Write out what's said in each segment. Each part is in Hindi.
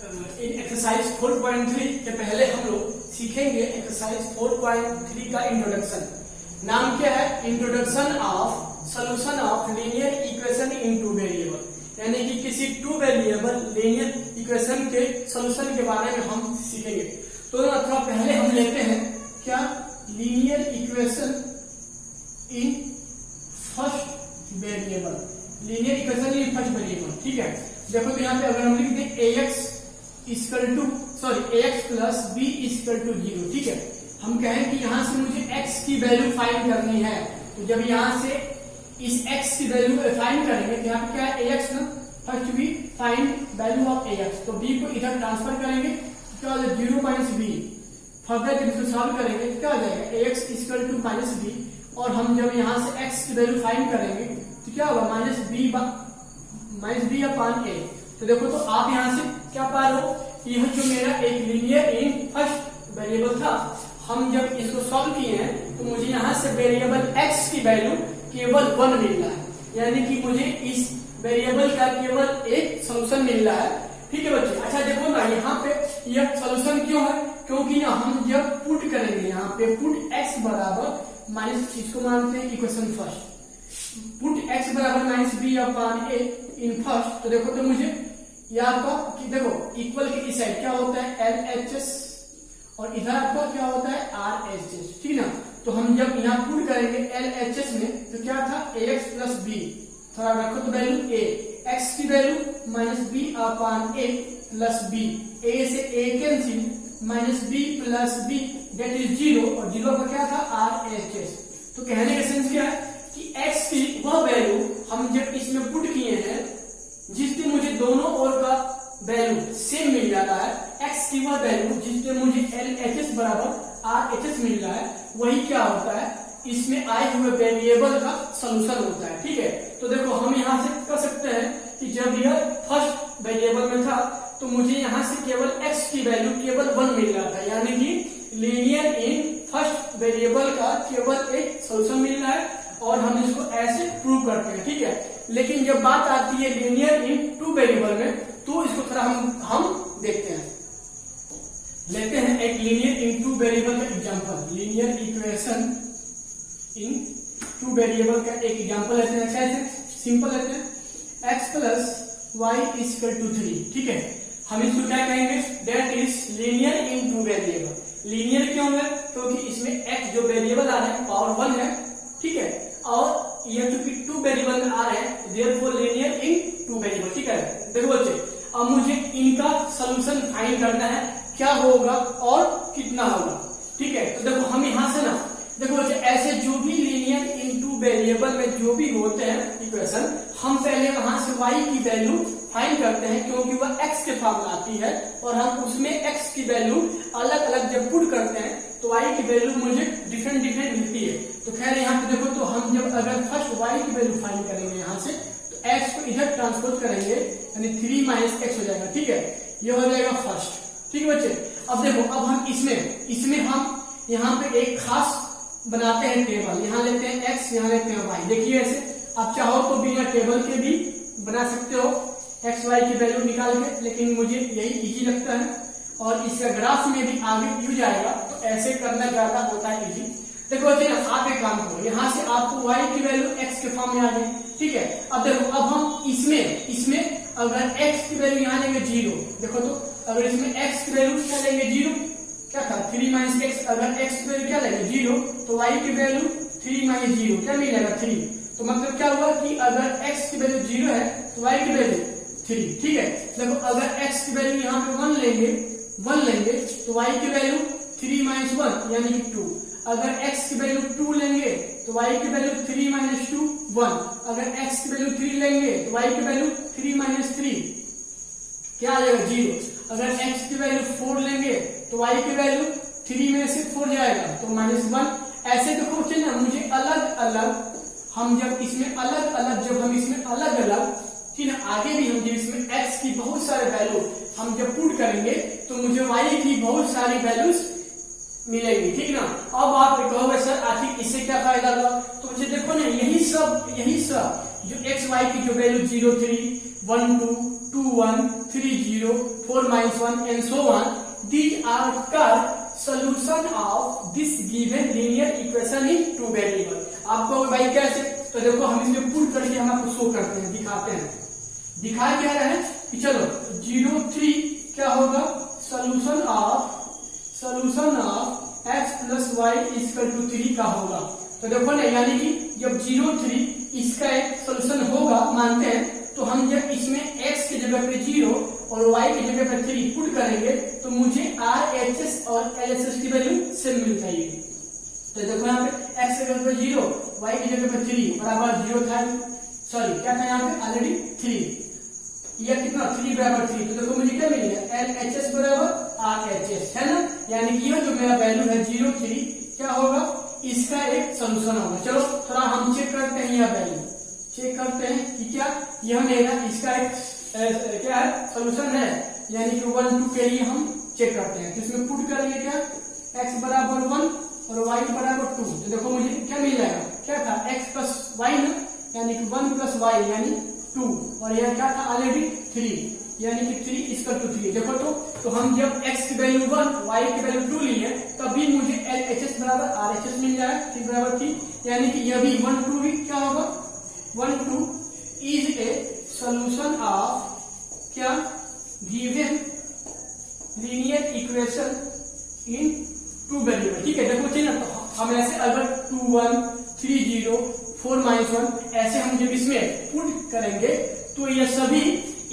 इन एक्सरसाइज 4.3 के पहले हम लोग सीखेंगे एक्सरसाइज 4.3 का इंट्रोडक्शन। नाम क्या है? Introduction of solution of linear equation in two variable, यानी कि किसी टू वेरिएबल लीनियर इक्वेशन के सॉल्यूशन के बारे में हम सीखेंगे। तो थोड़ा पहले हम लेते हैं क्या linear equation in first variable, linear equation in first variable. ठीक है, देखो तो यहाँ पे अगर हम लिख दें ax plus B equal to 0। ठीक है, हम कहें कि यहाँ से मुझे x की वैल्यू फाइंड करनी है, तो जब यहाँ से इस x की वैल्यू फाइंड करेंगे तो यहाँ पे क्या है ax ना, first we find value of ax, तो b को इधर ट्रांसफर करेंगे तो क्या हो जाएगा 0 माइनस बी। फर्दर जब इसको सॉल्व करेंगे तो क्या हो जाएगा ax equal to minus B, और हम जब यहाँ से x की वैल्यू फाइंड करेंगे तो क्या होगा माइनस बी अपॉन a। तो देखो तो आप यहाँ से क्या पा रहे हो, यह जो मेरा एक लीनियर इन फर्स्ट वेरिएबल था, हम जब इसको सॉल्व किए हैं तो मुझे यहाँ से वेरिएबल x की वैल्यू केवल 1 मिल रहा है, यानी कि मुझे इस वेरिएबल का केवल एक सॉल्यूशन मिल रहा है। ठीक है बच्चे, अच्छा देखो ना यहाँ पे यह सॉल्यूशन क्यों है, क्योंकि ना हम जब पुट करेंगे यहाँ पे पुट x बराबर माइनस, इसको मानते हैं इक्वेशन फर्स्ट, पुट x बराबर minus B upon a in first. तो देखो तो मुझे यह आपका देखो इक्वल के इस साइड क्या होता है LHS और इधर आपका क्या होता है RHS। ठीक है ना, तो हम जब यहाँ पुट करेंगे LHS में तो क्या था ax प्लस बी, थोड़ा रखो तो वैल्यू a, x की वैल्यू minus B upon a plus B, a से a cancel minus B plus B that is 0, और 0 का क्या था RHS। तो कहने का सेंस क्या है कि x की वह वैल्यू हम जब इसमें पुट किए हैं जिससे मुझे दोनों ओर का वैल्यू सेम मिल जाता है, x की वह वैल्यू जिससे मुझे LHS बराबर RHS मिल रहा है, वही क्या होता है इसमें आए हुए वेरिएबल का सॉल्यूशन होता है। ठीक है, तो देखो हम यहाँ से कर सकते हैं कि जब यह फर्स्ट वेरिएबल में था तो मुझे यहाँ से केवल x की वैल्यू केवल 1 मिल रहा था, यानी कि लीनियर इन फर्स्ट वेरिएबल का केवल एक सॉल्यूशन मिल रहा है, और हम इसको ऐसे प्रूव करते हैं। ठीक है, लेकिन जब बात आती है लीनियर इन टू वेरिएबल में तो इसको थोड़ा हम देखते हैं, लेते हैं एक लीनियर इन टू वेरिएबल का example. Linear equation in two variable का एक एग्जांपल लेते हैं, कैसे सिंपल लेते हैं x plus Y equal to 3। ठीक है, हम इसको क्या कहेंगे, that is linear in two variable. Linear क्यों है, क्योंकि इसमें x जो वेरिएबल आ रहा है पावर 1 है। ठीक है, और यह चूंकि टू वेरिएबल में आ रहे हैं therefore linear in two variable. ठीक है, देखो बच्चे अब मुझे इनका सॉल्यूशन फाइंड करना है, क्या होगा और कितना होगा। ठीक है, तो देखो हम यहाँ से ना देखो बच्चे ऐसे जो भी लीनियर इन टू वेरिएबल में जो भी होते हैं इक्वेशन, हम पहले वहां से y की वैल्यू फाइंड करते हैं क्योंकि वह x के फॉर्म में आती है, और हम उसमें x की वैल्यू अलग अलग जब पुट करते हैं तो y की वैल्यू मुझे डिफरेंट मिलती है। तो खैर यहाँ पे देखो तो हम जब अगर फर्स्ट y की वैल्यू फाइंड करेंगे यहाँ से तो x को इधर ट्रांसपोज करेंगे यानी 3 माइनस x हो जाएगा। ठीक है, ये हो जाएगा फर्स्ट। ठीक है बच्चे, अब देखो अब हम इसमें हम यहाँ पे एक खास बनाते हैं टेबल, यहाँ लेते हैं x, यहाँ लेते हैं y। देखिए ऐसे आप चाहो तो बिना टेबल के भी बना सकते हो x y की वैल्यू निकाल के, लेकिन मुझे यही इजी लगता है और इसका ग्राफ में भी आगे यूज आएगा, तो ऐसे करना ज्यादा होता है इजी। देखो आप एक काम करो, यहाँ से आपको y की वैल्यू x के फॉर्म में आ गई। ठीक है, अब देखो अब हम इसमें अगर x की वैल्यू यहाँ लेंगे 0, देखो तो अगर इसमें x की वैल्यू क्या लेंगे 0, क्या था 3 माइनस x, अगर x की वैल्यू क्या लेंगे 0 तो y की वैल्यू 3 माइनस 0 क्या मिलेगा 3। तो मतलब क्या हुआ कि अगर x की वैल्यू 0 है तो y की वैल्यू 3। ठीक है, देखो अगर x की वैल्यू यहाँ पे 1 लेंगे तो y की वैल्यू 3 माइनस 1 यानी कि 2। अगर x की वैल्यू 2 लेंगे तो y की वैल्यू 3 माइनस 2 1। अगर x की वैल्यू 3 लेंगे तो y की वैल्यू 3 माइनस 3 क्या आ जाएगा 0। अगर x की वैल्यू 4 लेंगे तो y की वैल्यू 3 में से 4 जाएगा तो माइनस 1। ऐसे देखो ना मुझे अलग अलग हम जब इसमें अलग अलग ठीक है, आगे भी हम जब इसमें x की बहुत सारे वैल्यू हम जब पुट करेंगे तो मुझे y की बहुत सारी वैल्यूज मिलेंगी। ठीक ना, अब आप कहोगे सर आखिर इससे क्या फायदा हुआ, तो मुझे देखो ना यही सब जो x y की जो value 0 3 1 2 2 1 3 0 4 -1 and so on. These are called solution of this given linear equation in two variable. आपको भाई कैसे, तो देखो हम इसमें पुट करके हम आपको शो करते हैं, दिखाते हैं। दिखा क्या रहा है कि चलो 0 3 क्या होगा, solution of x plus Y equal to 3 का होगा। तो देखो ना, यानी कि जब 0 3 इसका एक सोल्यूशन होगा मानते हैं, तो हम जब इसमें x की जगह पे 0 और y की जगह पे 3 पुट करेंगे तो मुझे RHS और LHS की वैल्यू सेम मिल जाएगी। तो देखो यहाँ पे x की जगह पे 0, y की जगह पे 3 बराबर 0 था, सॉरी क्या था यहाँ पे ऑलरेडी 3, यह कितना 3 बराबर 3, तो देखो मुझे क्या मिल गया LHS बराबर RHS, है ना। यानी कि यह जो मेरा वैल्यू है 0 3 क्या होगा, इसका एक सोल्यूशन होगा। चलो थोड़ा हम चेक करते हैं, यह वैल्यू चेक करते हैं कि क्या यह मेरा इसका एक क्या है सोल्यूशन है, यानी कि 1 2 के लिए हम चेक करते हैं। तो इसमें पुट करेंगे क्या, x बराबर 1 और y बराबर 2, तो देखो मुझे क्या मिल जाएगा, क्या था x प्लस वाई ना, यानी कि 1 प्लस वाई यानी 2, और यह क्या था ऑलरेडी 3, यानी कि 3 इक्वल टू 3। देखो तो हम जब x की वैल्यू 1 y की वैल्यू 2 लिए तभी मुझे LHS बराबर RHS मिल जाएगा, 3 बराबर 3, यानी कि यह भी 1 2 भी क्या होगा, 1 2 इज ए सोल्यूशन ऑफ क्या given linear equation in two variable. ठीक है, देखो चाहिए ना, तो हम ऐसे अगर 2 1 3 0 4 -1 ऐसे हम जब इसमें पुट करेंगे तो ये सभी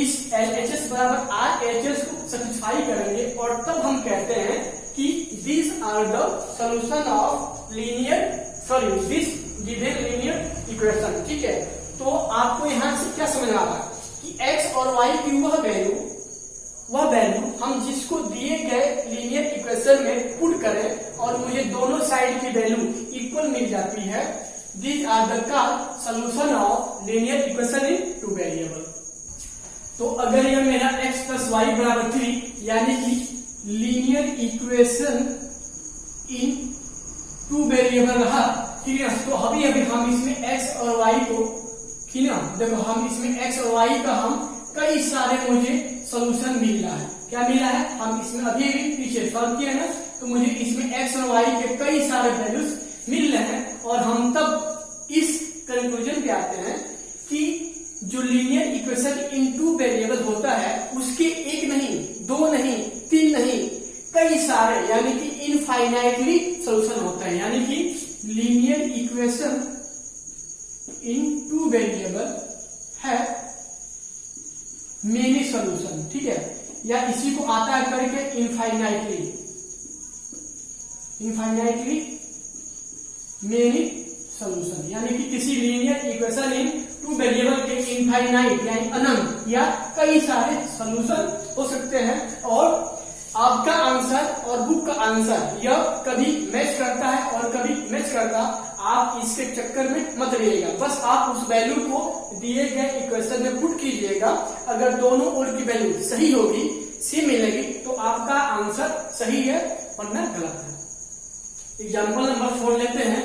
इस LHS बराबर RHS को सेटिस्फाई करेंगे, और तब हम कहते हैं कि this are the solution of this given linear equation. ठीक है, तो आपको यहां से क्या समझ आ रहा है कि x और y की वह वैल्यू हम जिसको दिए गए लीनियर इक्वेशन में पुट करें और मुझे दोनों साइड की वैल्यू इक्वल मिल जाती है, these are the called solution of linear equation in two variable। तो अगर यह मेरा x प्लस वाई बराबर 3 यानी कि linear equation in two variable रहा, ठीक है, तो अभी हम इसमें x और y को, ठीक है, देखो हम इसमें x और y का हम कई सारे मुझे सोल्यूशन मिल रहा है। क्या मिला है, हम इसमें अभी भी पीछे सॉल्व किया ना, तो मुझे इसमें x और y के कई सारे वैल्यूज मिल रहे हैं, और हम तब इस कंक्लूजन पे आते हैं कि जो linear equation in two variable होता है उसके एक नहीं, दो नहीं, तीन नहीं, कई सारे यानी कि इनफाइनाइटली सोल्यूशन होता है। यानी कि linear equation in two variable है मेनी सोल्यूशन। ठीक है, या इसी को आता है करके इनफाइनाइटली मेनी सोल्यूशन, यानी कि किसी linear equation in two variable के इनफाइनाइट यानी अनंत या कई सारे सोल्यूशन हो सकते हैं, और आपका आंसर और बुक का आंसर यह कभी मैच करता है और कभी मैच करता। आप इसके चक्कर में मत रहिएगा, बस आप उस वैल्यू को दिए गए इक्वेशन में पुट कीजिएगा। अगर दोनों ओर की वैल्यू सही होगी, सेम मिलेगी, तो आपका आंसर सही है वरना गलत है। एग्जाम्पल नंबर 4 लेते हैं,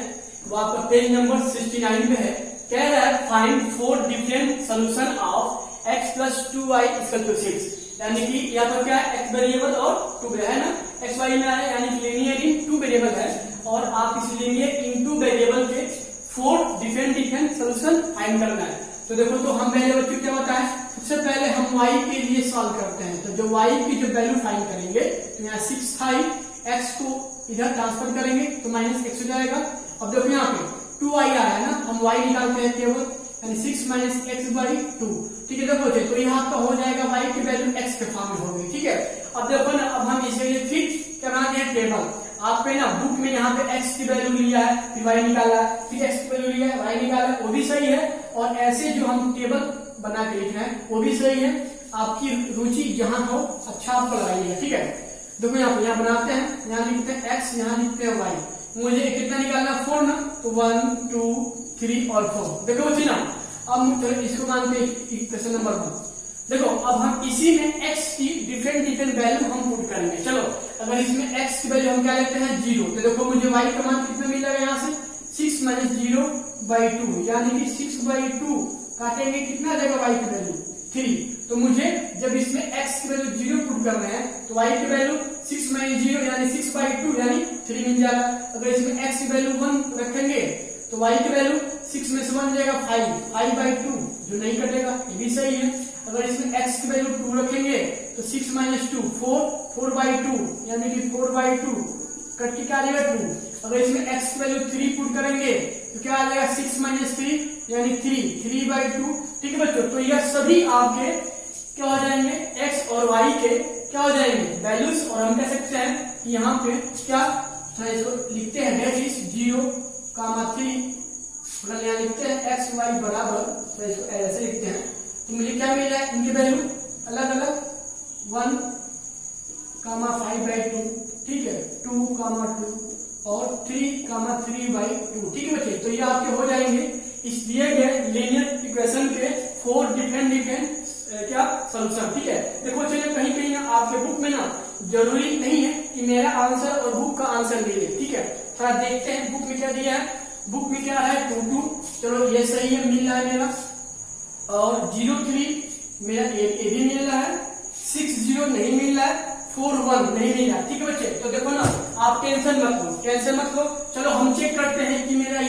वो आपका पेज नंबर 69 में है। कह रहा है find 4 different solution of x plus 2y equal to 6, यानी कि यहाँ पर क्या है, x वेरिएबल और 2 है ना, x y में है, यानी कि लीनियर इन टू वेरिएबल है, और आप इस लीनियर इन टू वेरिएबल के 4 डिफरेंट सोल्यूशन फाइंड करना है। तो देखो, तो हम पहले बच्चों क्या होता है, सबसे पहले हम y के लिए सॉल्व करते हैं। तो जो y की जो वैल्यू फाइंड करेंगे, तो यहाँ 6 था, x को इधर ट्रांसफर करेंगे तो -x हो जाएगा। अब देखो यहाँ पे 2y आ रहा है ना, हम y निकालते हैं केवल, यानी 6 - x/2। ठीक है, देखो तो यहाँ आपका हो जाएगा y की वैल्यू x के फॉर्म में हो गई। ठीक है, अब देखो ना, अब हम इसके लिए फिर क्या बनाते हैं, टेबल। आपने ना बुक में यहाँ पे x की वैल्यू लिया है, फिर y निकाला है, फिर x की वैल्यू लिया है, y निकाला है, वो भी सही है, और ऐसे जो हम टेबल बना के लिख रहे हैं वो भी सही है। आपकी रुचि जहां हो अच्छा आपको लगाइएगा। ठीक है, देखो यहाँ बनाते हैं, यहाँ लिखते हैं x, यहाँ लिखते हैं y। मुझे कितना निकालना, 4 ना, तो 1 2 3 और 4। देखो बच्चे ना, अब इसको मानते हैं इक्वेशन नंबर 1। देखो, अब हम इसी में x की डिफरेंट वैल्यू हम पुट करेंगे। चलो, अगर इसमें x की वैल्यू हम क्या लेते हैं 0, तो देखो मुझे y का मान कितना मिला है, यहाँ से 6 - 0/2, यानी कि 6/2 काटेंगे, कितना देगा y की वैल्यू 3। तो मुझे जब इसमें x की वैल्यू 0 पुट कर रहे हैं तो y की वैल्यू 6 माइनस 0 यानी 6/2 यानी 3 मिल जाएगा। अगर इसमें x की वैल्यू 1 रखेंगे तो y की वैल्यू 6 में से 1 जाएगा 5/2 जो नहीं कटेगा, ये भी सही है। अगर इसमें x की वैल्यू 2 रखेंगे तो 6 माइनस 2 4/2 यानी कि 4/2 कट के क्या आ जाएगा 2। अगर इसमें x की वैल्यू 3 पुट करेंगे तो क्या आ जाएगा 6 माइनस 3 यानी 3/2। ठीक है बच्चों, तो यह सभी आपके क्या हो जाएंगे x और y के क्या हो जाएंगे वैल्यूज, और हम कह सकते हैं कि यहाँ पे क्या इसको लिखते हैं दैट इज 0,3। अगर यहाँ लिखते हैं x y बराबर, तो इसको ऐसे लिखते हैं तो मुझे क्या मिल रहा है, इनके वैल्यू अलग अलग 1,5/2, ठीक है 2,2 और 3,3/2। ठीक है बच्चे, तो ये आपके हो जाएंगे इस दिए गए लीनियर इक्वेशन के 4 डिफरेंट क्या सॉल्यूशन। ठीक है, देखो चलिए कहीं कहीं ना आपके बुक में ना जरूरी नहीं है कि मेरा आंसर और बुक का आंसर मिले। ठीक है, थोड़ा देखते हैं बुक में क्या दिया है। बुक में क्या है 2, चलो ये सही है, मिल रहा है मेरा। और 0,3 मेरा ये भी मिल रहा है, 6,0 नहीं मिल रहा है, 4,1 नहीं मिल रहा है। ठीक है बच्चे, तो देखो ना आप टेंशन मत लो। चलो हम चेक करते हैं कि मेरा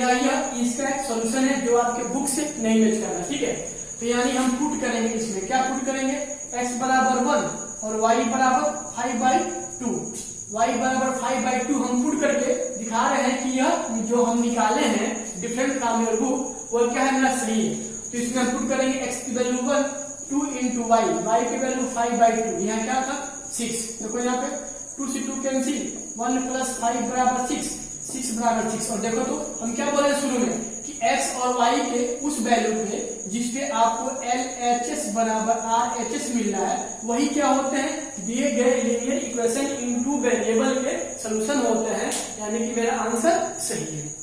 यह इसका एक सॉल्यूशन है जो आपके बुक से नहीं मैच कर रहा। ठीक है, तो यानी हम पुट करेंगे, इसमें क्या पुट करेंगे, x बराबर 1 और y बराबर 5/2। y बराबर 5/2 हम पुट करके दिखा रहे हैं कि यह जो हम निकाले हैं डिफरेंट फ्रॉम योर बुक वो क्या है मेरा सही है। तो इसमें हम पुट करेंगे x की वैल्यू 1, 2 इंटू y की वैल्यू 5/2, यहाँ क्या था 6। देखो यहाँ पे 2 से 2 कैंसिल, 1 प्लस 5 बराबर 6 बराबर 6। और देखो तो हम क्या बोले शुरू में कि x और y के उस वैल्यू पे जिसपे आपको LHS बराबर RHS मिल रहा है वही क्या होते हैं दिए गए लीनियर इक्वेशन इनटू वेरिएबल के सॉल्यूशन होते हैं, यानी कि मेरा आंसर सही है।